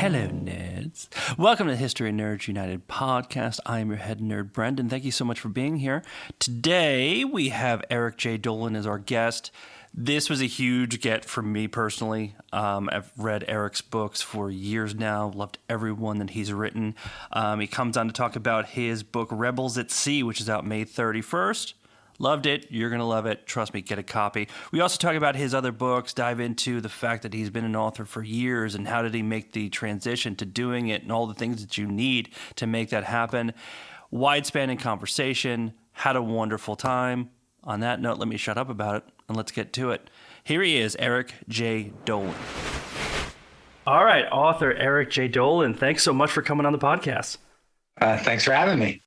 Hello, nerds. Welcome to the History Nerds United podcast. I am your head nerd, Brendan. Thank you so much for being here. Today, we have Eric Jay Dolin as our guest. This was a huge get for me personally. I've read Eric's books for years now, loved every one that he's written. He comes on to talk about his book, Rebels at Sea, which is out May 31st. Loved it. You're going to love it. Trust me, get a copy. We also talk about his other books, dive into the fact that he's been an author for years and how did he make the transition to doing it and all the things that you need to make that happen. Wide-spanning conversation. Had a wonderful time. On that note, let me shut up about it and let's get to it. Here he is, Eric Jay Dolin. All right, author Eric Jay Dolin, thanks so much for coming on the podcast. Thanks for having me.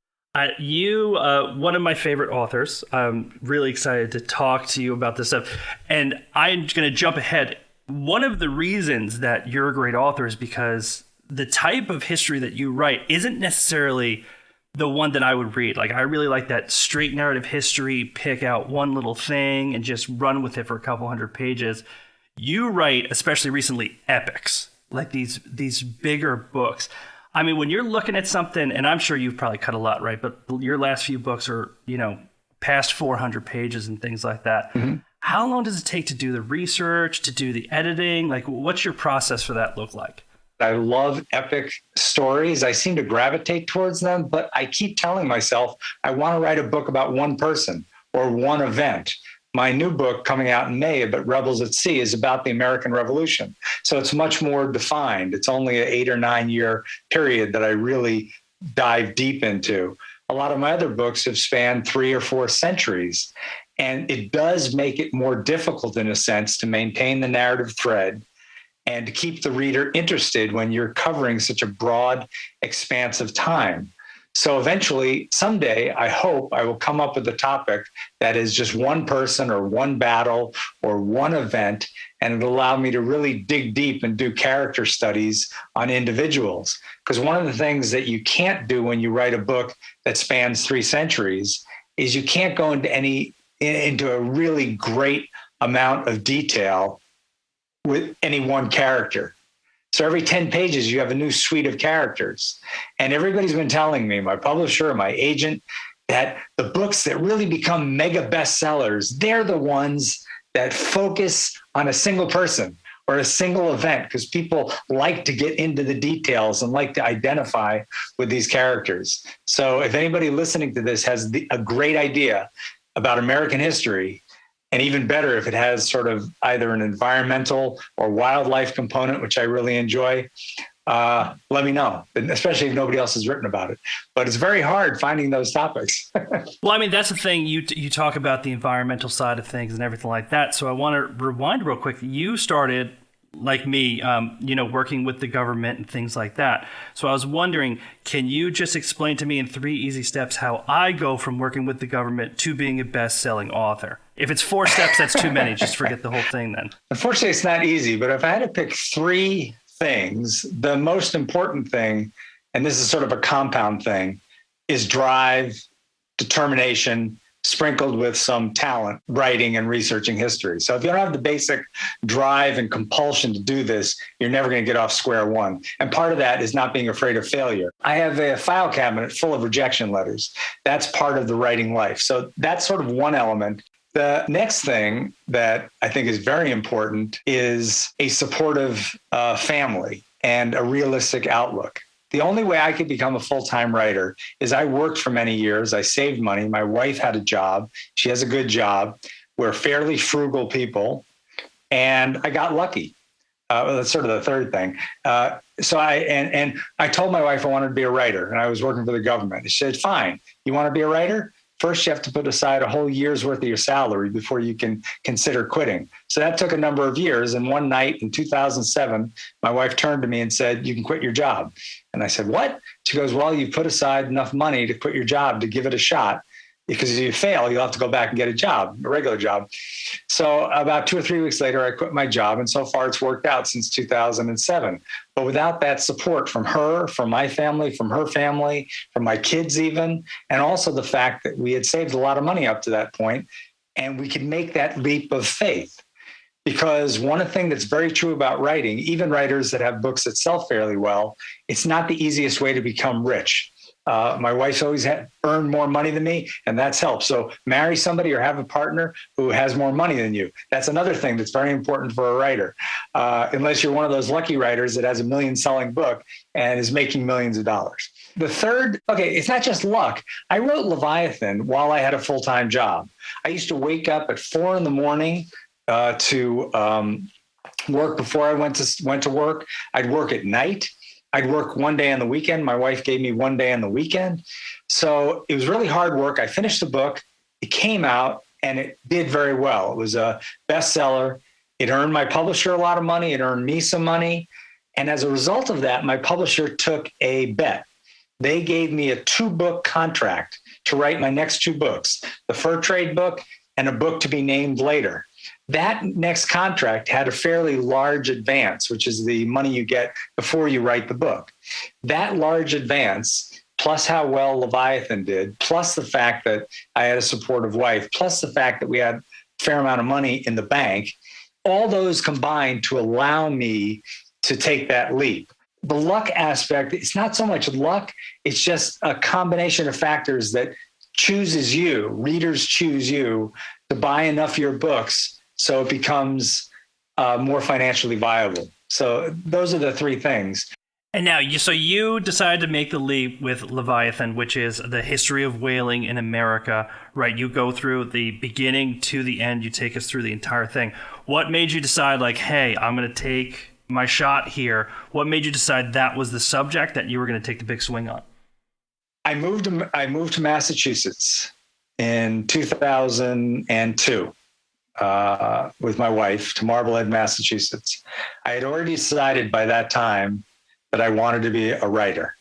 One of my favorite authors. I'm really excited to talk to you about this stuff. And I'm going to jump ahead. One of the reasons that you're a great author is because the type of history that you write isn't necessarily the one that I would read. Like, I really like that straight narrative history, pick out one little thing and just run with it for a couple hundred pages. You write, especially recently, epics, like these bigger books. I mean, when you're looking at something, and I'm sure you've probably cut a lot, right? But your last few books are, past 400 pages and things like that. Mm-hmm. How long does it take to do the research, to do the editing? Like, what's your process for that look like? I love epic stories. I seem to gravitate towards them, but I keep telling myself I want to write a book about one person or one event. My new book coming out in May, but Rebels at Sea, is about the American Revolution. So it's much more defined. It's only an 8 or 9 year period that I really dive deep into. A lot of my other books have spanned 3 or 4 centuries, and it does make it more difficult in a sense to maintain the narrative thread and to keep the reader interested when you're covering such a broad expanse of time. So eventually, someday, I hope I will come up with a topic that is just one person or one battle or one event, and it'll allow me to really dig deep and do character studies on individuals. Because one of the things that you can't do when you write a book that spans 3 centuries is you can't go into a really great amount of detail with any one character. So every 10 pages, you have a new suite of characters. And everybody's been telling me, my publisher, my agent, that the books that really become mega bestsellers, they're the ones that focus on a single person or a single event, because people like to get into the details and like to identify with these characters. So if anybody listening to this has a great idea about American history, and even better if it has sort of either an environmental or wildlife component, which I really enjoy, let me know, especially if nobody else has written about it. But it's very hard finding those topics. Well, I mean, that's the thing. You talk about the environmental side of things and everything like that. So I want to rewind real quick. You started, like me, working with the government and things like that. So I was wondering, can you just explain to me in 3 easy steps how I go from working with the government to being a best-selling author? If it's 4 steps, that's too many. Just forget the whole thing then. Unfortunately, it's not easy, but if I had to pick 3 things, the most important thing, and this is sort of a compound thing, is drive, determination, sprinkled with some talent, writing and researching history. So if you don't have the basic drive and compulsion to do this, you're never going to get off square one. And part of that is not being afraid of failure. I have a file cabinet full of rejection letters. That's part of the writing life. So that's sort of one element. The next thing that I think is very important is a supportive family and a realistic outlook. The only way I could become a full-time writer is I worked for many years. I saved money. My wife had a job. She has a good job. We're fairly frugal people. And I got lucky. That's sort of the third thing. So I told my wife I wanted to be a writer, and I was working for the government. She said, fine, you want to be a writer? First, you have to put aside a whole year's worth of your salary before you can consider quitting. So that took a number of years. And one night in 2007, my wife turned to me and said, you can quit your job. And I said, what? She goes, well, you put aside enough money to quit your job to give it a shot. Because if you fail, you'll have to go back and get a job, a regular job. So about 2 or 3 weeks later, I quit my job. And so far, it's worked out since 2007. But without that support from her, from my family, from her family, from my kids even, and also the fact that we had saved a lot of money up to that point, and we could make that leap of faith. Because one thing that's very true about writing, even writers that have books that sell fairly well, it's not the easiest way to become rich. My wife's always earned more money than me, and that's helped. So marry somebody or have a partner who has more money than you. That's another thing that's very important for a writer, unless you're one of those lucky writers that has a million-selling book and is making millions of dollars. The third, it's not just luck. I wrote Leviathan while I had a full-time job. I used to wake up at 4 a.m. to work before I went to work. I'd work at night. I'd work one day on the weekend. My wife gave me one day on the weekend. So it was really hard work. I finished the book. It came out and it did very well. It was a bestseller. It earned my publisher a lot of money. It earned me some money. And as a result of that, my publisher took a bet. They gave me a 2-book contract to write my next 2 books, the Fur Trade book and a book to be named later. That next contract had a fairly large advance, which is the money you get before you write the book. That large advance, plus how well Leviathan did, plus the fact that I had a supportive wife, plus the fact that we had a fair amount of money in the bank, all those combined to allow me to take that leap. The luck aspect, it's not so much luck, it's just a combination of factors that chooses you, readers choose you to buy enough of your books so it becomes more financially viable. So those are the 3 things. And now, you decided to make the leap with Leviathan, which is the history of whaling in America, right? You go through the beginning to the end. You take us through the entire thing. What made you decide, hey, I'm going to take my shot here? What made you decide that was the subject that you were going to take the big swing on? I moved to Massachusetts in 2002. With my wife to Marblehead, Massachusetts. I had already decided by that time that I wanted to be a writer.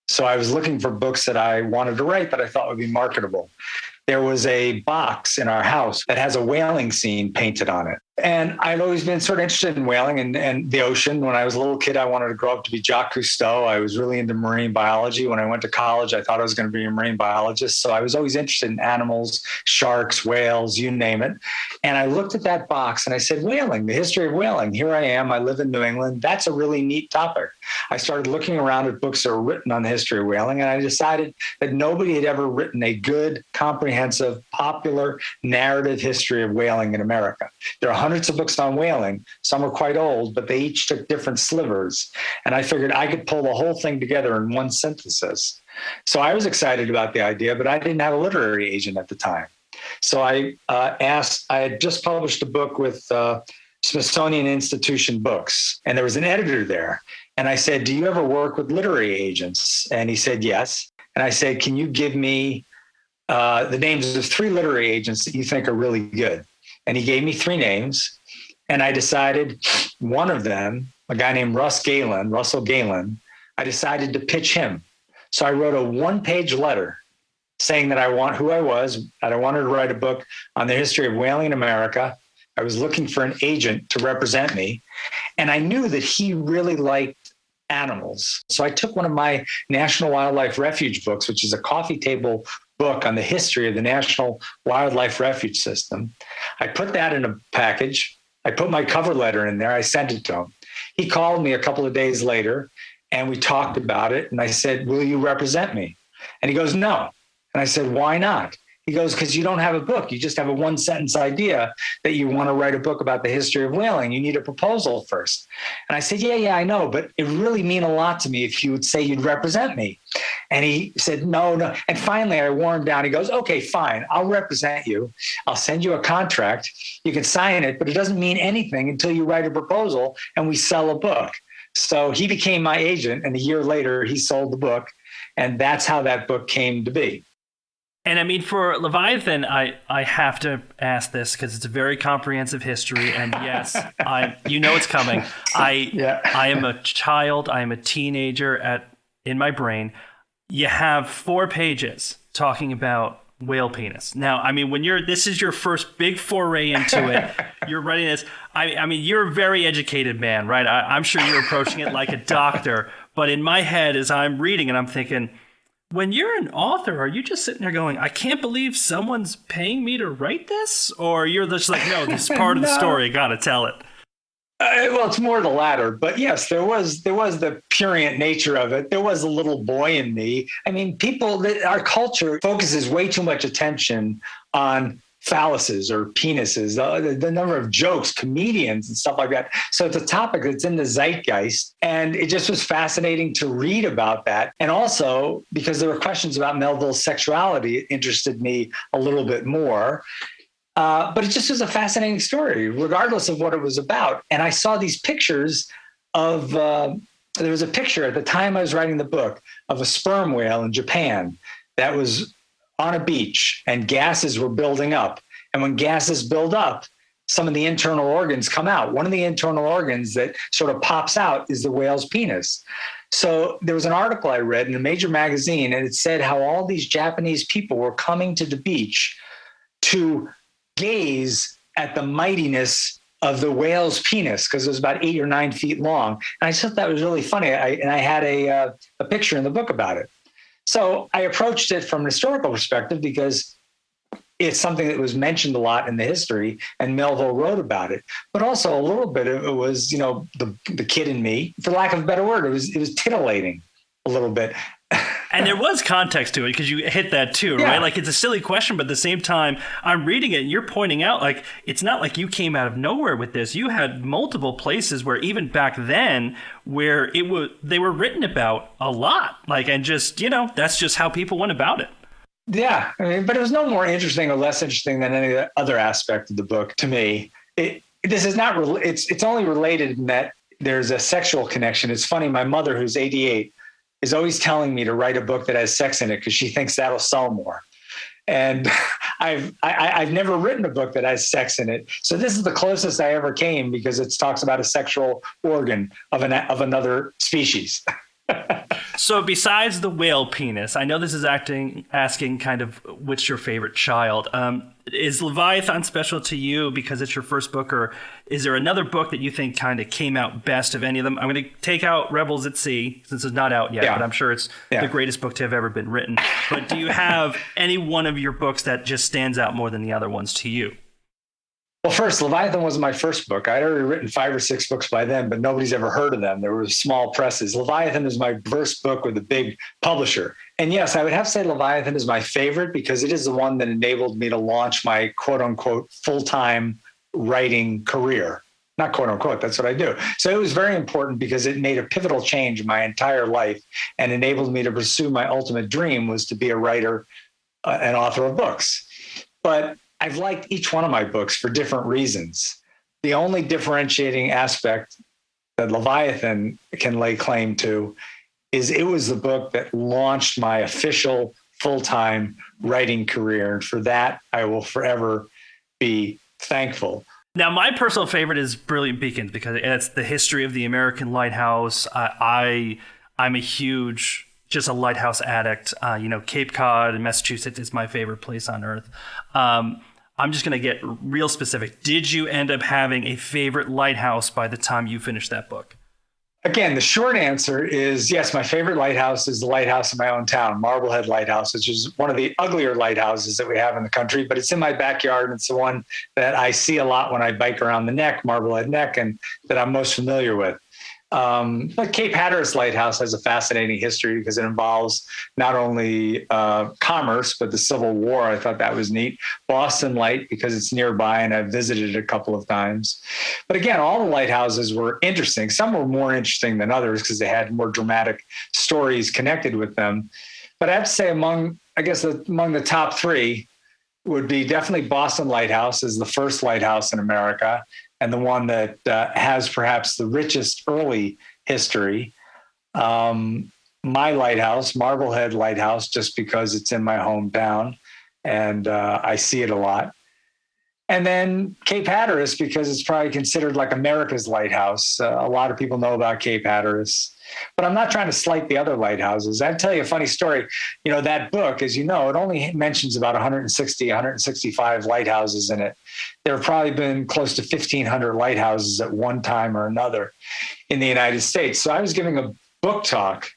So I was looking for books that I wanted to write that I thought would be marketable. There was a box in our house that has a whaling scene painted on it. And I'd always been sort of interested in whaling and the ocean. When I was a little kid, I wanted to grow up to be Jacques Cousteau. I was really into marine biology. When I went to college, I thought I was going to be a marine biologist. So I was always interested in animals, sharks, whales, you name it. And I looked at that box and I said, whaling, the history of whaling. Here I am. I live in New England. That's a really neat topic. I started looking around at books that were written on the history of whaling, and I decided that nobody had ever written a good, comprehensive, popular narrative history of whaling in America. There are hundreds of books on whaling. Some are quite old, but they each took different slivers. And I figured I could pull the whole thing together in one synthesis. So I was excited about the idea, but I didn't have a literary agent at the time. So I had just published a book with Smithsonian Institution Books, and there was an editor there. And I said, do you ever work with literary agents? And he said, yes. And I said, can you give me the names of 3 literary agents that you think are really good? And he gave me 3 names. And I decided one of them, a guy named Russell Galen, I decided to pitch him. So I wrote a 1-page letter saying that who I was, that I wanted to write a book on the history of whaling in America. I was looking for an agent to represent me. And I knew that he really liked animals. So I took one of my National Wildlife Refuge books, which is a coffee table book on the history of the National Wildlife Refuge System. I put that in a package. I put my cover letter in there. I sent it to him. He called me a couple of days later and we talked about it. And I said, will you represent me? And he goes, no. And I said, why not? He goes, because you don't have a book. You just have a 1-sentence idea that you want to write a book about the history of whaling. You need a proposal first. And I said, yeah, I know, but it really mean a lot to me if you would say you'd represent me. And he said, no. And finally I wore him down. He goes, okay, fine. I'll represent you. I'll send you a contract. You can sign it, but it doesn't mean anything until you write a proposal and we sell a book. So he became my agent. And a year later, he sold the book. And that's how that book came to be. And I mean, for Leviathan, I have to ask this because it's a very comprehensive history. And yes, it's coming. I am a child. I am a teenager in my brain. You have 4 pages talking about whale penis. Now, I mean, this is your first big foray into it. You're writing this. I mean, you're a very educated man, right? I'm sure you're approaching it like a doctor. But in my head, as I'm reading and I'm thinking, When you're an author, are you just sitting there going, I can't believe someone's paying me to write this? Or you're just like, no, this is part of the story. I got to tell it. Well, it's more the latter, but yes, there was the prurient nature of it. There was a little boy in me. I mean, our culture focuses way too much attention on phalluses or penises, the number of jokes, comedians and stuff like that. So it's a topic that's in the zeitgeist. And it just was fascinating to read about that. And also because there were questions about Melville's sexuality, it interested me a little bit more. But it just was a fascinating story, regardless of what it was about. And I saw these pictures of, there was a picture at the time I was writing the book of a sperm whale in Japan that was on a beach and gases were building up. And when gases build up, some of the internal organs come out. One of the internal organs that sort of pops out is the whale's penis. So there was an article I read in a major magazine, and it said how all these Japanese people were coming to the beach to gaze at the mightiness of the whale's penis, because it was about 8 or 9 feet long. And I thought that was really funny. And I had a picture in the book about it. So I approached it from an historical perspective because it's something that was mentioned a lot in the history, and Melville wrote about it. But also a little bit of it was, the kid in me, for lack of a better word, it was titillating a little bit. And there was context to it because you hit that too, right? Yeah. Like it's a silly question, but at the same time, I'm reading it and you're pointing out like it's not like you came out of nowhere with this. You had multiple places where even back then where they were written about a lot. Like, and just, that's just how people went about it. Yeah. I mean, but it was no more interesting or less interesting than any other aspect of the book to me. It's only related in that there's a sexual connection. It's funny. My mother, who's 88, is always telling me to write a book that has sex in it because she thinks that'll sell more. And I've never written a book that has sex in it. So this is the closest I ever came because it talks about a sexual organ of another species. So besides the whale penis, I know this is asking kind of what's your favorite child. Is Leviathan special to you because it's your first book, or is there another book that you think kind of came out best of any of them? I'm going to take out Rebels at Sea since it's not out yet, but I'm sure it's the greatest book to have ever been written. But do you have any one of your books that just stands out more than the other ones to you? Well, first, Leviathan was my first book. I'd already written 5 or 6 books by then, but nobody's ever heard of them. There were small presses. Leviathan is my first book with a big publisher. And yes, I would have to say Leviathan is my favorite because it is the one that enabled me to launch my quote unquote full-time writing career. Not quote unquote, that's what I do. So it was very important because it made a pivotal change in my entire life and enabled me to pursue my ultimate dream was to be a writer, an author of books. But I've liked each one of my books for different reasons. The only differentiating aspect that Leviathan can lay claim to is it was the book that launched my official full-time writing career. And for that, I will forever be thankful. Now, my personal favorite is Brilliant Beacons because it's the history of the American lighthouse. I'm a huge... just a lighthouse addict. Cape Cod in Massachusetts is my favorite place on earth. I'm just going to get real specific. Did you end up having a favorite lighthouse by the time you finished that book? Again, the short answer is yes, my favorite lighthouse is the lighthouse in my own town, Marblehead Lighthouse, which is one of the uglier lighthouses that we have in the country, but it's in my backyard. And it's the one that I see a lot when I bike around the neck, Marblehead Neck, and that I'm most familiar with. But Cape Hatteras Lighthouse has a fascinating history because it involves not only commerce, but the Civil War. I thought that was neat. Boston Light, because it's nearby and I've visited it a couple of times. But again, all the lighthouses were interesting. Some were more interesting than others because they had more dramatic stories connected with them. But I have to say among the top 3 would be definitely Boston Lighthouse as the first lighthouse in America, and the one that has perhaps the richest early history. My lighthouse, Marblehead Lighthouse, just because it's in my hometown and I see it a lot. And then Cape Hatteras, because it's probably considered like America's lighthouse. A lot of people know about Cape Hatteras. But I'm not trying to slight the other lighthouses. I'll tell you a funny story. That book, as you know, it only mentions about 165 lighthouses in it. There have probably been close to 1,500 lighthouses at one time or another in the United States. So I was giving a book talk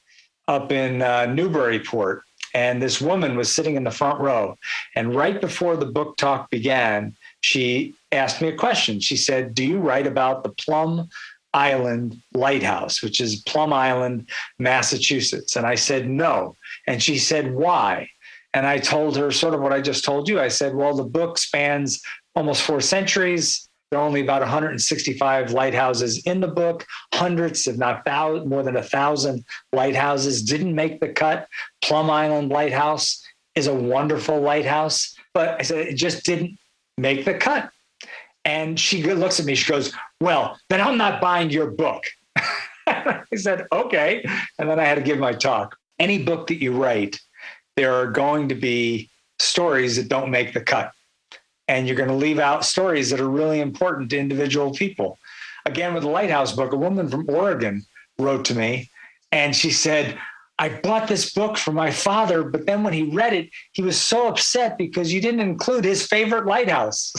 up in Newburyport, And this woman was sitting in the front row. And right before the book talk began, she asked me a question. She said, "Do you write about the Plum Island Lighthouse, which is Plum Island, Massachusetts?" And I said, "No." And she said, "Why?" And I told her sort of what I just told you. I said, "Well, the book spans almost 4 centuries. There are only about 165 lighthouses in the book. Hundreds, if not more than 1,000 lighthouses didn't make the cut. Plum Island Lighthouse is a wonderful lighthouse." But I said, it just didn't make the cut. And she looks at me, she goes, "Well, then I'm not buying your book." I said, "Okay." And then I had to give my talk. Any book that you write, there are going to be stories that don't make the cut. And you're going to leave out stories that are really important to individual people. Again, with the Lighthouse book, a woman from Oregon wrote to me and she said, "I bought this book for my father, but then when he read it, he was so upset because you didn't include his favorite lighthouse."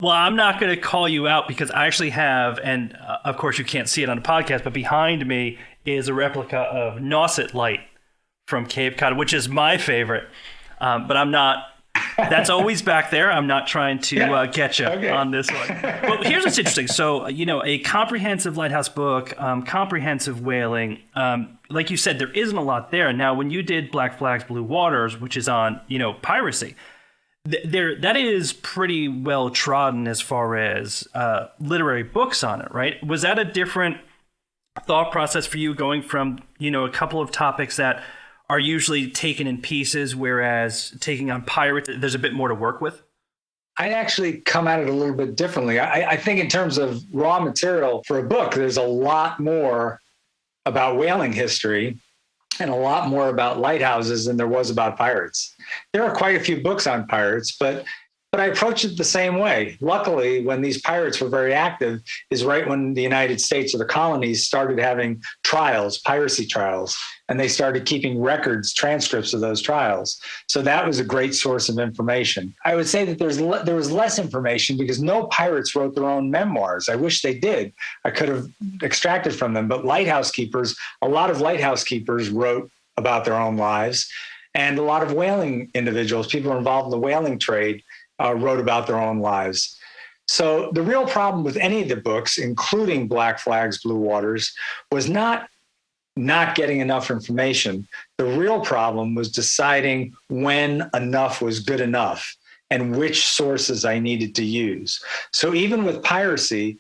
Well, I'm not going to call you out because I actually have, and of course you can't see it on the podcast, but behind me is a replica of Nauset Light from Cape Cod, which is my favorite. But I'm not, that's always back there. I'm not trying to get you on this one. Well, here's what's interesting. So, a comprehensive lighthouse book, comprehensive whaling. Like you said, there isn't a lot there. Now, when you did Black Flags, Blue Waters, which is on, piracy, that is pretty well trodden as far as literary books on it, right? Was that a different thought process for you going from, a couple of topics that are usually taken in pieces, whereas taking on pirates, there's a bit more to work with? I'd actually come at it a little bit differently. I think in terms of raw material for a book, there's a lot more about whaling history and a lot more about lighthouses than there was about pirates. There are quite a few books on pirates, but I approach it the same way. Luckily, when these pirates were very active is right when the United States or the colonies started having trials, piracy trials, and they started keeping records, transcripts of those trials. So that was a great source of information. I would say that there was less information because no pirates wrote their own memoirs. I wish they did. I could have extracted from them, but a lot of lighthouse keepers wrote about their own lives, and a lot of whaling individuals, people involved in the whaling trade, wrote about their own lives. So the real problem with any of the books, including Black Flags, Blue Waters, was not getting enough information. The real problem was deciding when enough was good enough and which sources I needed to use. So even with piracy,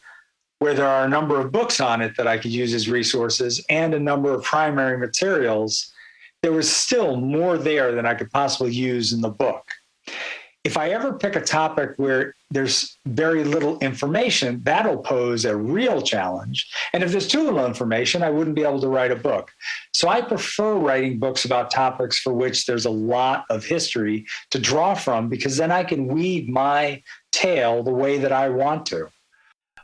where there are a number of books on it that I could use as resources and a number of primary materials, there was still more there than I could possibly use in the book. If I ever pick a topic where there's very little information, that'll pose a real challenge. And if there's too little information, I wouldn't be able to write a book. So I prefer writing books about topics for which there's a lot of history to draw from, because then I can weave my tale the way that I want to.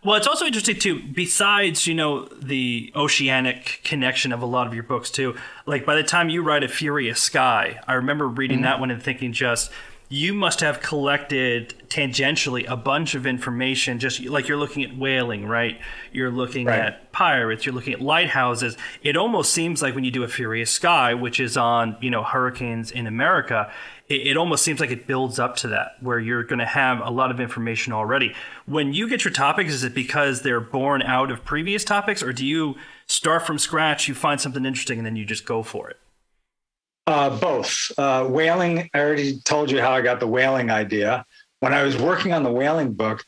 Well, it's also interesting, too, besides, the oceanic connection of a lot of your books, too. Like, by the time you write A Furious Sky, I remember reading that one and thinking just, you must have collected tangentially a bunch of information, just like you're looking at whaling, right? You're looking at pirates, you're looking at lighthouses. It almost seems like when you do A Furious Sky, which is on, hurricanes in America, it almost seems like it builds up to that, where you're going to have a lot of information already. When you get your topics, is it because they're born out of previous topics, or do you start from scratch, you find something interesting, and then you just go for it? Both. Whaling, I already told you how I got the whaling idea. When I was working on the whaling book,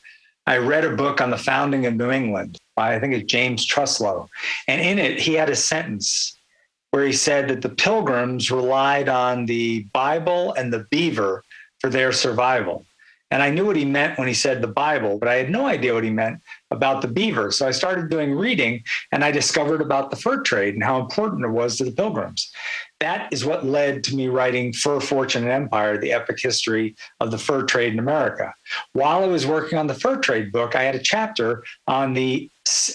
I read a book on the founding of New England by, I think it's James Truslow. And in it, he had a sentence where he said that the Pilgrims relied on the Bible and the beaver for their survival. And I knew what he meant when he said the Bible, but I had no idea what he meant about the beaver. So I started doing reading, and I discovered about the fur trade and how important it was to the Pilgrims. That is what led to me writing Fur, Fortune, and Empire, the epic history of the fur trade in America. While I was working on the fur trade book, I had a chapter on the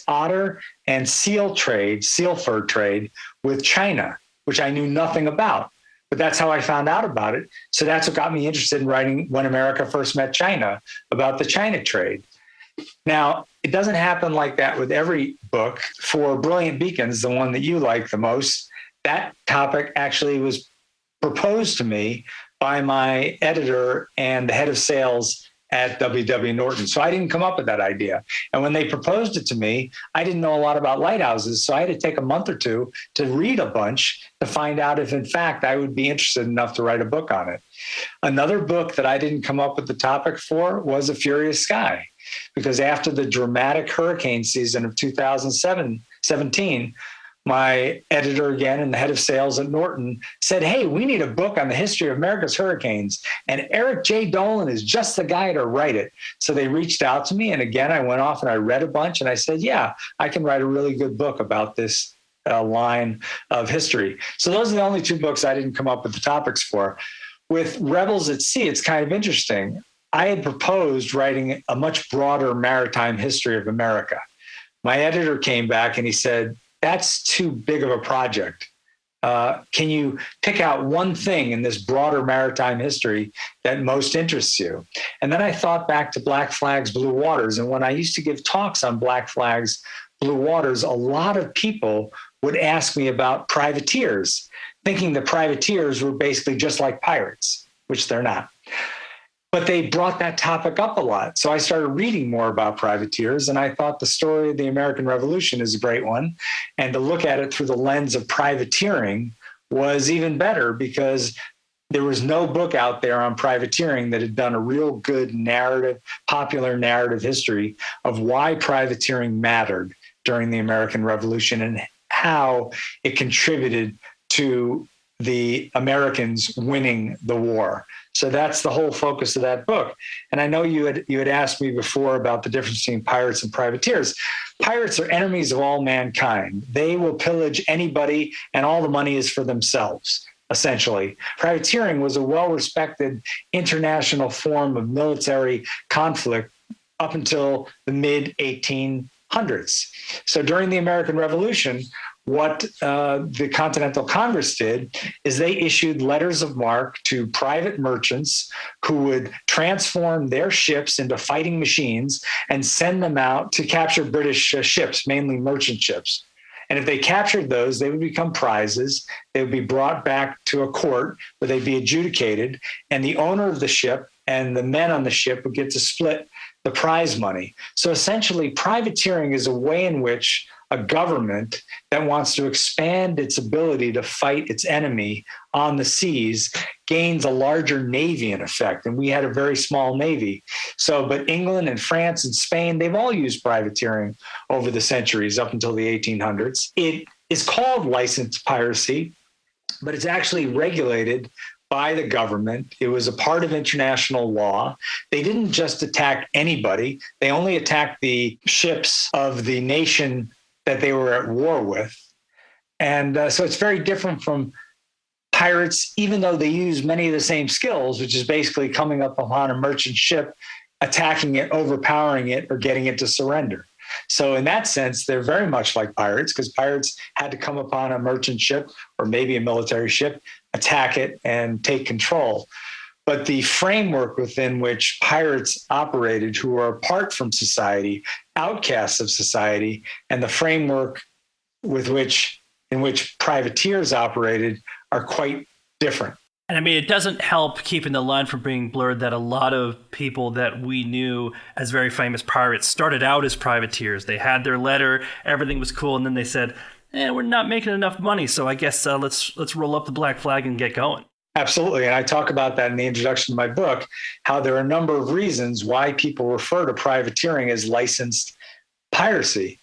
otter and seal fur trade with China, which I knew nothing about. But that's how I found out about it. So that's what got me interested in writing When America First Met China, about the China trade. Now, it doesn't happen like that with every book. For Brilliant Beacons, the one that you like the most, that topic actually was proposed to me by my editor and the head of sales at W.W. Norton. So I didn't come up with that idea. And when they proposed it to me, I didn't know a lot about lighthouses. So I had to take a month or two to read a bunch to find out if, in fact, I would be interested enough to write a book on it. Another book that I didn't come up with the topic for was A Furious Sky, because after the dramatic hurricane season of 2017, my editor again and the head of sales at Norton said, hey, we need a book on the history of America's hurricanes. And Eric Jay Dolin is just the guy to write it. So they reached out to me. And again, I went off and I read a bunch and I said, yeah, I can write a really good book about this line of history. So those are the only two books I didn't come up with the topics for. With Rebels at Sea, it's kind of interesting. I had proposed writing a much broader maritime history of America. My editor came back and he said, that's too big of a project. Can you pick out one thing in this broader maritime history that most interests you? And then I thought back to Black Flags, Blue Waters. And when I used to give talks on Black Flags, Blue Waters, a lot of people would ask me about privateers, thinking that privateers were basically just like pirates, which they're not. But they brought that topic up a lot. So I started reading more about privateers, and I thought the story of the American Revolution is a great one. And to look at it through the lens of privateering was even better, because there was no book out there on privateering that had done a real good narrative, popular narrative history of why privateering mattered during the American Revolution and how it contributed to the Americans winning the war. So that's the whole focus of that book. And I know you had asked me before about the difference between pirates and privateers. Pirates are enemies of all mankind. They will pillage anybody, and all the money is for themselves, essentially. Privateering was a well-respected international form of military conflict up until the mid-1800s. So during the American Revolution, what the Continental Congress did is they issued letters of marque to private merchants who would transform their ships into fighting machines and send them out to capture British ships, mainly merchant ships. And if they captured those, they would become prizes. They would be brought back to a court where they'd be adjudicated, and the owner of the ship and the men on the ship would get to split the prize money. So essentially, privateering is a way in which a government that wants to expand its ability to fight its enemy on the seas gains a larger navy in effect. And we had a very small navy. But England and France and Spain, they've all used privateering over the centuries up until the 1800s. It is called licensed piracy, but it's actually regulated by the government. It was a part of international law. They didn't just attack anybody. They only attacked the ships of the nation that they were at war with. And so it's very different from pirates, even though they use many of the same skills, which is basically coming up upon a merchant ship, attacking it, overpowering it, or getting it to surrender. So in that sense, they're very much like pirates, because pirates had to come upon a merchant ship or maybe a military ship, attack it, and take control. But the framework within which pirates operated, who are apart from society, outcasts of society, and the framework in which privateers operated are quite different. And I mean, it doesn't help keeping the line from being blurred that a lot of people that we knew as very famous pirates started out as privateers. They had their letter, everything was cool, and then they said, we're not making enough money, so I guess let's roll up the black flag and get going. Absolutely. And I talk about that in the introduction to my book, how there are a number of reasons why people refer to privateering as licensed piracy.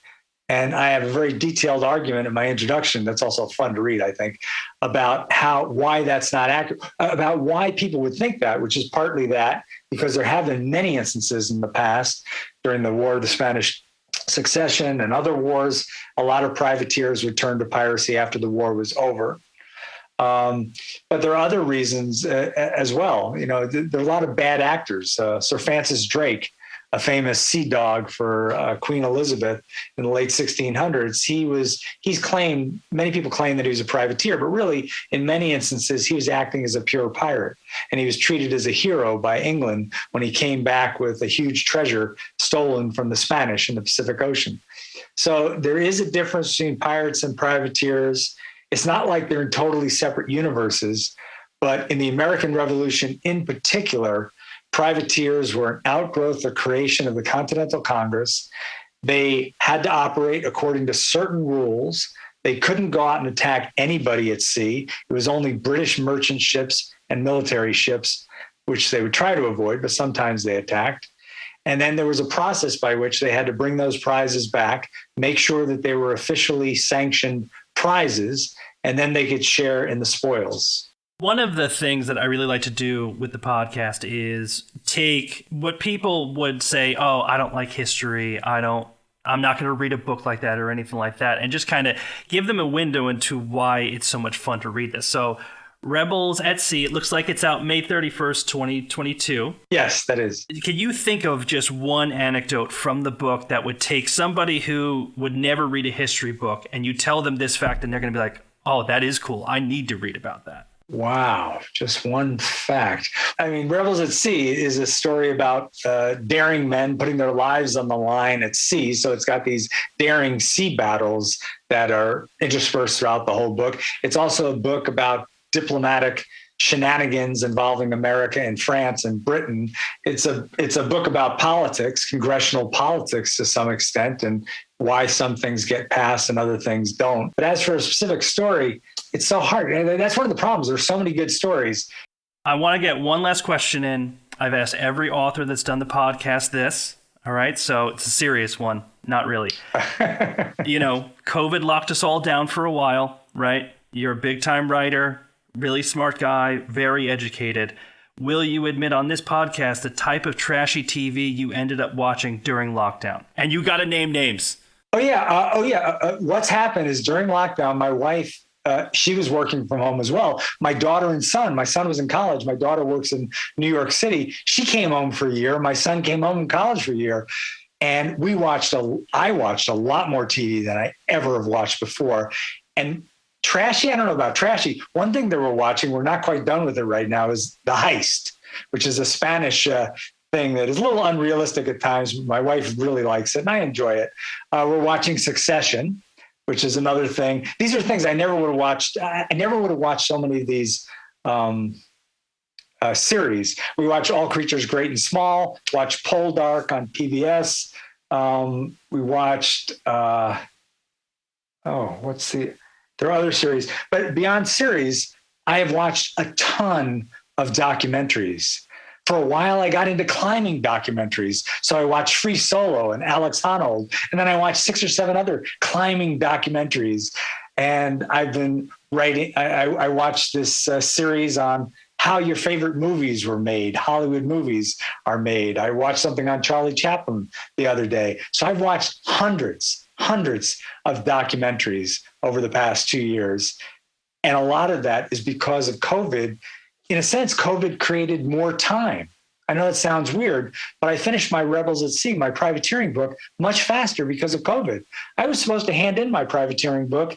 And I have a very detailed argument in my introduction that's also fun to read, I think, about why that's not accurate, about why people would think that, which is partly that because there have been many instances in the past during the War of the Spanish Succession and other wars, a lot of privateers returned to piracy after the war was over. But there are other reasons as well. You know, there are a lot of bad actors. Sir Francis Drake, a famous sea dog for Queen Elizabeth in the late 1600s, he's claimed, many people claim that he was a privateer, but really in many instances, he was acting as a pure pirate. And he was treated as a hero by England when he came back with a huge treasure stolen from the Spanish in the Pacific Ocean. So there is a difference between pirates and privateers. It's not like they're in totally separate universes, but in the American Revolution in particular, privateers were an outgrowth or creation of the Continental Congress. They had to operate according to certain rules. They couldn't go out and attack anybody at sea. It was only British merchant ships and military ships, which they would try to avoid, but sometimes they attacked. And then there was a process by which they had to bring those prizes back, make sure that they were officially sanctioned prizes, and then they could share in the spoils. One of the things that I really like to do with the podcast is take what people would say, oh, I don't like history. I'm not going to read a book like that or anything like that, and just kind of give them a window into why it's so much fun to read this. So Rebels at Sea, it looks like it's out May 31st, 2022. Yes, that is. Can you think of just one anecdote from the book that would take somebody who would never read a history book and you tell them this fact and they're going to be like, oh, that is cool. I need to read about that. Wow, just one fact. I mean, Rebels at Sea is a story about daring men putting their lives on the line at sea. So it's got these daring sea battles that are interspersed throughout the whole book. It's also a book about diplomatic shenanigans involving America and France and Britain. It's a book about politics, congressional politics to some extent, and why some things get passed and other things don't. But as for a specific story, it's so hard. And that's one of the problems. There's so many good stories. I want to get one last question in. I've asked every author that's done the podcast this. All right. So it's a serious one. Not really. COVID locked us all down for a while, right? You're a big time writer, really smart guy, very educated. Will you admit on this podcast the type of trashy TV you ended up watching during lockdown? And you got to name names. What's happened is during lockdown, my wife, she was working from home as well. My daughter and son, my son was in college. My daughter works in New York City. She came home for a year. My son came home in college for a year. And I watched a lot more TV than I ever have watched before. And trashy, I don't know about trashy. One thing that we're watching, we're not quite done with it right now, is The Heist, which is a Spanish thing that is a little unrealistic at times. My wife really likes it, and I enjoy it. We're watching Succession, which is another thing. These are things I never would have watched. I never would have watched so many of these series. We watch All Creatures Great and Small, watch Poldark on PBS. We watched, there are other series. But beyond series, I have watched a ton of documentaries. For a while, I got into climbing documentaries. So I watched Free Solo and Alex Honnold. And then I watched 6 or 7 other climbing documentaries. And I've been writing, I watched this series on how your favorite movies were made, Hollywood movies are made. I watched something on Charlie Chaplin the other day. So I've watched hundreds of documentaries over the past 2 years. And a lot of that is because of COVID. In a sense, COVID created more time. I know it sounds weird, but I finished my Rebels at Sea, my privateering book, much faster because of COVID. I was supposed to hand in my privateering book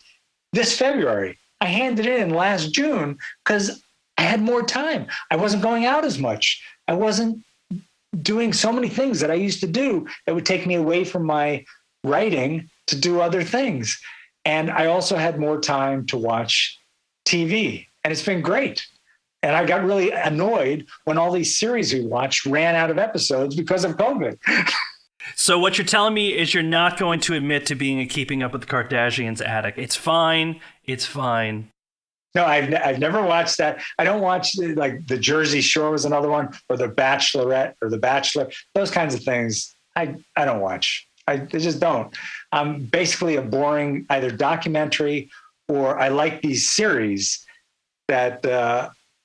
this February. I handed it in last June because I had more time. I wasn't going out as much. I wasn't doing so many things that I used to do that would take me away from my writing to do other things. And I also had more time to watch TV, and it's been great. And I got really annoyed when all these series we watched ran out of episodes because of COVID. So what you're telling me is you're not going to admit to being a Keeping Up with the Kardashians addict. It's fine. It's fine. No, I've never watched that. I don't watch like the Jersey Shore was another one, or the Bachelorette or the Bachelor. Those kinds of things I don't watch. I just don't. I'm basically a boring either documentary or I like these series that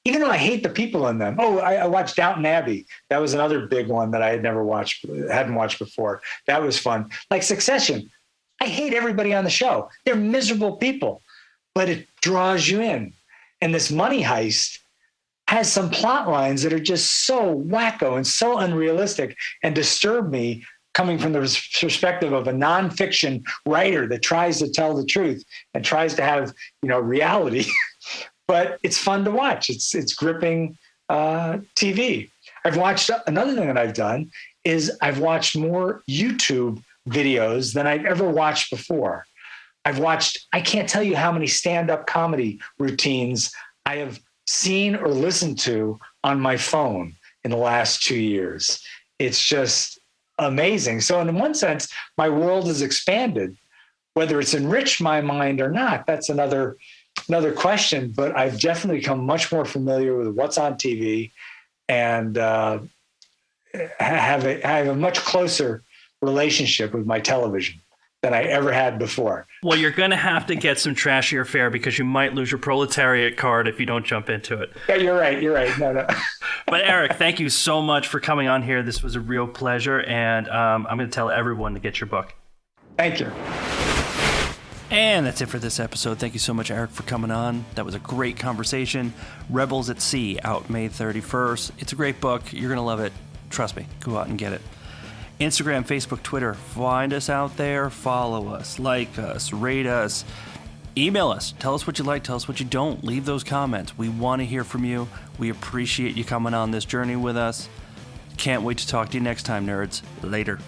even though I hate the people in them. Oh, I watched Downton Abbey. That was another big one that I hadn't watched before. That was fun. Like Succession. I hate everybody on the show. They're miserable people, but it draws you in. And this Money Heist has some plot lines that are just so wacko and so unrealistic and disturb me, coming from the perspective of a nonfiction writer that tries to tell the truth and tries to have, reality. But it's fun to watch. It's gripping TV. I've watched, another thing that I've done is I've watched more YouTube videos than I've ever watched before. I've watched, I can't tell you how many stand-up comedy routines I have seen or listened to on my phone in the last 2 years. It's just amazing. So in one sense, my world has expanded. Whether it's enriched my mind or not, that's another question. But I've definitely become much more familiar with what's on TV, and have a much closer relationship with my television than I ever had before. Well, you're going to have to get some trashier fare because you might lose your proletariat card if you don't jump into it. Yeah, you're right. No. But Eric, thank you so much for coming on here. This was a real pleasure, and I'm going to tell everyone to get your book. Thank you. And that's it for this episode. Thank you so much, Eric, for coming on. That was a great conversation. Rebels at Sea, out May 31st. It's a great book. You're going to love it. Trust me. Go out and get it. Instagram, Facebook, Twitter. Find us out there. Follow us. Like us. Rate us. Email us. Tell us what you like. Tell us what you don't. Leave those comments. We want to hear from you. We appreciate you coming on this journey with us. Can't wait to talk to you next time, nerds. Later.